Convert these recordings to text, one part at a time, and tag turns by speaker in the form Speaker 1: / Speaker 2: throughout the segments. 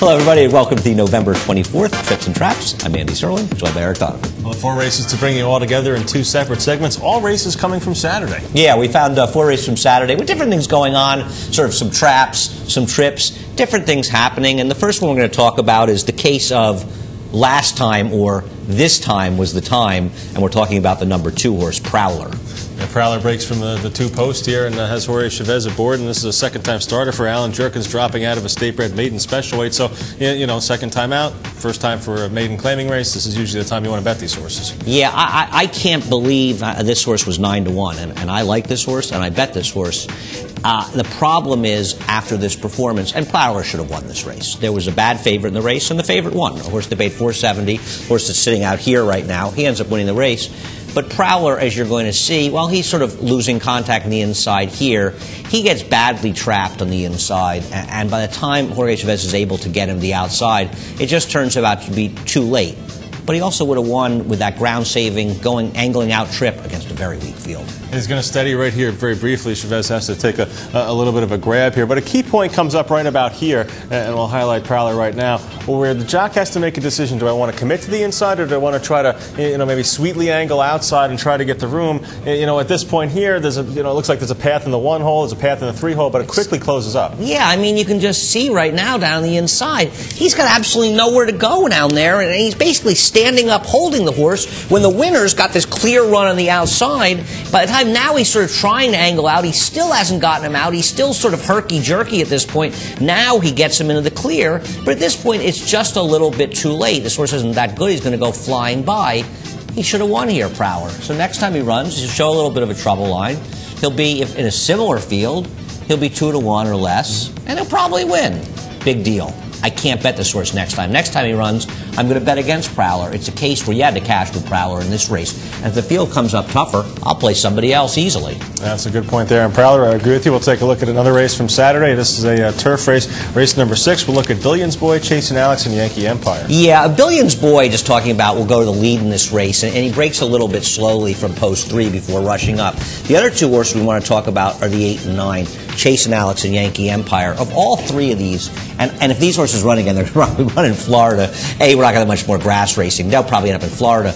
Speaker 1: Hello, everybody, and welcome to the November 24th Trips and Traps. I'm Andy Serling, joined by Eric Donovan.
Speaker 2: Well, 4 races to bring you all together in 2 separate segments. All races coming from Saturday.
Speaker 1: Yeah, we found 4 races from Saturday with different things going on, sort of some traps, some trips, different things happening. And the first one we're going to talk about is the case of last time, or this time was the time, and we're talking about the number 2 horse, Prowler.
Speaker 2: Yeah, Prowler breaks from the 2 post here and has Jorge Chavez aboard, and this is a second-time starter for Alan Jerkins, dropping out of a state-bred maiden special weight. So, you know, second time out, first time for a maiden claiming race. This is usually the time you want to bet these horses.
Speaker 1: Yeah, I can't believe this horse was 9-1, and I like this horse, and I bet this horse. The problem is, after this performance, and Prowler should have won this race. There was a bad favorite in the race, and the favorite won. A horse that paid $470, horse that's sitting out here right now. He ends up winning the race. But Prowler, as you're going to see, while he's sort of losing contact on the inside here, he gets badly trapped on the inside. And by the time Jorge Chavez is able to get him the outside, it just turns out to be too late. But he also would have won with that ground-saving, angling out trip against a very weak field.
Speaker 2: He's going to steady right here very briefly. Chavez has to take a little bit of a grab here. But a key point comes up right about here, and we'll highlight Prowler right now, where the jock has to make a decision. Do I want to commit to the inside, or do I want to try to, maybe sweetly angle outside and try to get the room? At this point here, there's it looks like there's a path in the 1 hole, there's a path in the 3 hole, but it quickly closes up.
Speaker 1: Yeah, I mean, you can just see right now down the inside, he's got absolutely nowhere to go down there, and he's basically standing up holding the horse when the winner's got this clear run on the outside. By the time now he's sort of trying to angle out, he still hasn't gotten him out. He's still sort of herky-jerky at this point. Now he gets him into the clear, but at this point it's just a little bit too late. This horse isn't that good. He's going to go flying by. He should have won here, Prowler. So next time he runs, he'll show a little bit of a trouble line. He'll be, in a similar field, he'll be 2-1 or less, and he'll probably win. Big deal. I can't bet this horse next time. Next time he runs, I'm going to bet against Prowler. It's a case where you had to cash with Prowler in this race. And if the field comes up tougher, I'll play somebody else easily.
Speaker 2: That's a good point there. And Prowler, I agree with you. We'll take a look at another race from Saturday. This is a turf race, race number 6. We'll look at Billions Boy, Chasing Alex, and Yankee Empire.
Speaker 1: Yeah, Billions Boy, just talking about, will go to the lead in this race. And he breaks a little bit slowly from post 3 before rushing up. The other 2 horses we want to talk about are the 8 and 9. Chasing Alex and Yankee Empire. Of all 3 of these, and if these horses run again, they're probably run in Florida. We're not going to have much more grass racing. They'll probably end up in Florida.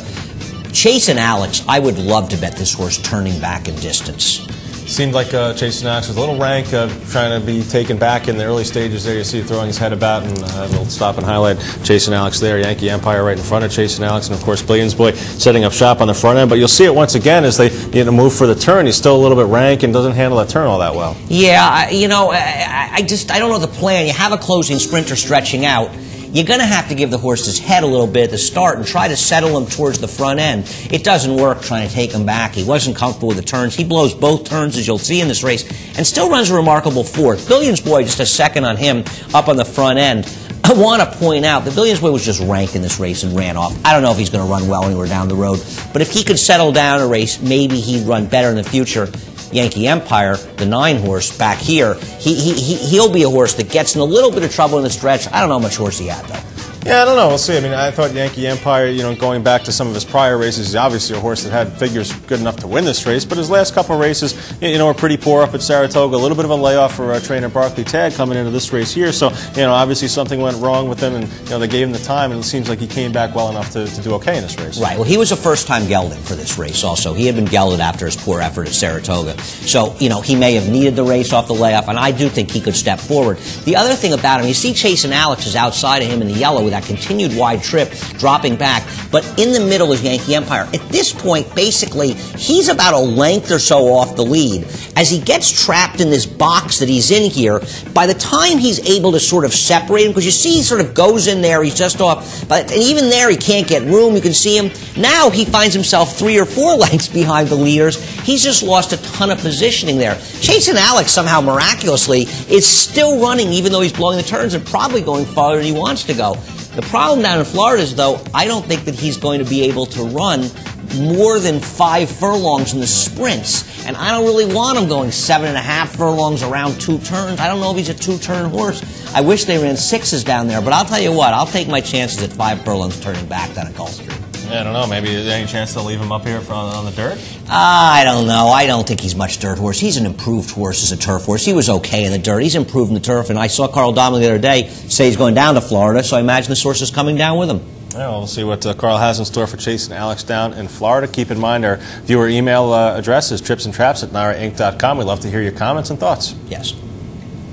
Speaker 1: Chasing Alex, I would love to bet this horse turning back in distance.
Speaker 2: Seemed like Chasing Alex was a little rank, trying to be taken back in the early stages there. You see throwing his head about, and we'll stop and highlight Chasing Alex there. Yankee Empire right in front of Chasing Alex, and of course Billions Boy setting up shop on the front end. But you'll see it once again as they move for the turn. He's still a little bit rank and doesn't handle that turn all that well.
Speaker 1: Yeah, I don't know the plan. You have a closing sprinter stretching out. You're going to have to give the horse his head a little bit at the start and try to settle him towards the front end. It doesn't work trying to take him back. He wasn't comfortable with the turns. He blows both turns, as you'll see in this race, and still runs a remarkable 4th. Billions Boy, just a second on him up on the front end. I want to point out that Billions Boy was just ranked in this race and ran off. I don't know if he's going to run well anywhere down the road, but if he could settle down a race, maybe he'd run better in the future. Yankee Empire, the 9 horse back here, he'll be a horse that gets in a little bit of trouble in the stretch. I don't know how much horse he had, though.
Speaker 2: Yeah, I don't know. We'll see. I mean, I thought Yankee Empire, going back to some of his prior races, he's obviously a horse that had figures good enough to win this race, but his last couple of races, were pretty poor up at Saratoga. A little bit of a layoff for trainer Barkley Tagg coming into this race here. So, obviously something went wrong with him, and, they gave him the time, and it seems like he came back well enough to do okay in this race.
Speaker 1: Right. Well, he was a first-time gelding for this race also. He had been gelded after his poor effort at Saratoga. So, he may have needed the race off the layoff, and I do think he could step forward. The other thing about him, you see Chasing Alex is outside of him in the yellow with that continued wide trip, dropping back, but in the middle is Yankee Empire. At this point, basically, he's about a length or so off the lead. As he gets trapped in this box that he's in here, by the time he's able to sort of separate him, because you see he sort of goes in there, he's just off, and even there he can't get room, you can see him. Now he finds himself 3 or 4 lengths behind the leaders. He's just lost a ton of positioning there. Chasing Alex, somehow miraculously, is still running even though he's blowing the turns and probably going farther than he wants to go. The problem down in Florida is, though, I don't think that he's going to be able to run more than 5 furlongs in the sprints. And I don't really want him going 7.5 furlongs around 2 turns. I don't know if he's a 2-turn horse. I wish they ran 6s down there, but I'll tell you what, I'll take my chances at 5 furlongs turning back down at Gulf Street.
Speaker 2: Yeah, I don't know. Maybe is there any chance they'll leave him up here on the dirt?
Speaker 1: I don't know. I don't think he's much dirt horse. He's an improved horse as a turf horse. He was okay in the dirt. He's improved in the turf. And I saw Carl Donovan the other day say he's going down to Florida, so I imagine this horse is coming down with him.
Speaker 2: Yeah, well, we'll see what Carl has in store for Chase and Alex down in Florida. Keep in mind our viewer email address is tripsandtraps@NYRAinc.com. We'd love to hear your comments and thoughts.
Speaker 1: Yes.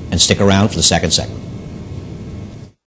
Speaker 1: And stick around for the second segment.